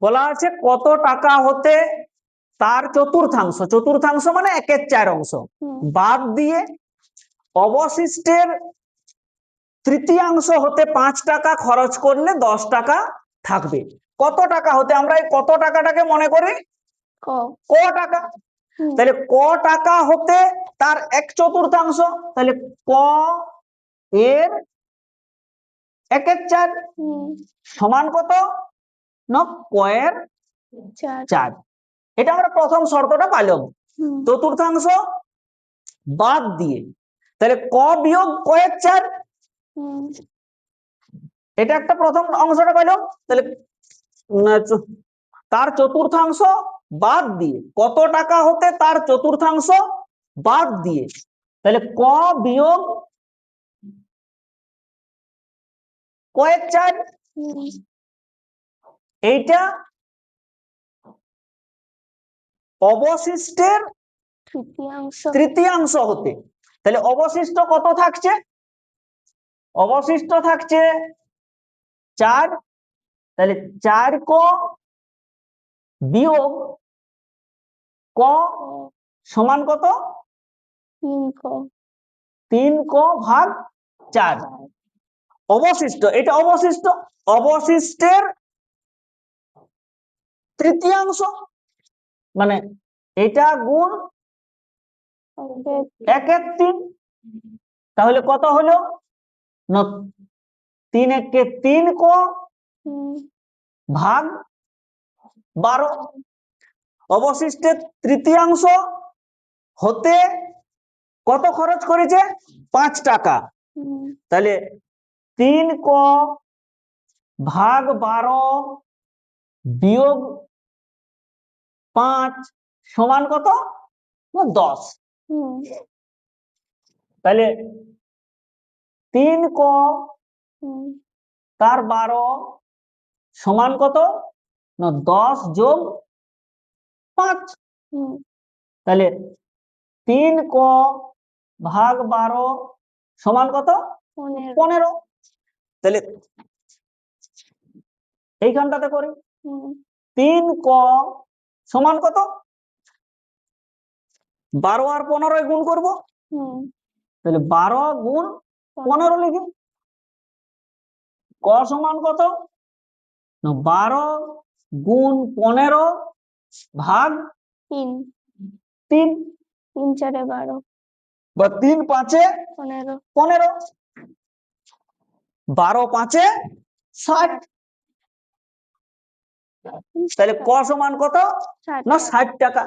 বলা আছে কত টাকা হতে তার চতুর্থাংশ, চতুর্থাংশ মানে 1/4 অংশ বাদ দিয়ে অবশিষ্টের তৃতীয়াংশ হতে 5 টাকা খরচ করলে 10 টাকা থাকবে। কত টাকা হতে, আমরা এই কত টাকাটাকে মনে করি ক টাকা। তাহলে ক টাকা হতে তার 1/4, তাহলে ক এর 1/4 সমান কত না ক এর 4। এটা আমরা প্রথম শর্তটা পাইলাম, চতুর্থাংশ বাদ দিয়ে। তাহলে ক বিয়োগ ক এর 4, এটা একটা প্রথম অংশটা পাইলাম। তাহলে তার চতুর্থাংশ বাদ দিয়ে, কত টাকা হতে তার চতুর্থাংশ বাদ দিয়ে, তাহলে ক বিয়োগ ক এর 4, এইটা অবশিষ্টের তৃতীয়াংশ হতে। তাহলে অবশিষ্ট কত থাকছে, অবশিষ্ট থাকছে 4। তাহলে 4 ক বিয়োগ ক সমান কত, 3 ক ভাগ 4। অবশিষ্ট, এটা অবশিষ্ট, অবশিষ্টের তৃতীয়াংশ মানে এটা গুণ 1/3। তাহলে কত হলো না 3 একে 3 ক ভাগ 12। অবশিষ্টের তৃতীয়াংশ হতে কত খরচ করেছে, 5 টাকা। তাহলে 3 ক ভাগ 12 বিয়োগ 5 সমান কত না 10। তাহলে 3 ক তার 12 সমান কত না 10 যোগ 5। তাহলে 3 ক ভাগ 12 সমান কত 15। তাহলে এইখানটাতে করি 3 ক সমান কত, 12 আর 15 গুণ করব। তাহলে 12 গুণ 15 লিখি। ক সমান কত না 12 গুণ 15 ভাগ 3, 3 4 12 বা 3 5 15, 12 5 60। তাহলে ক সমান কত না 60 টাকা।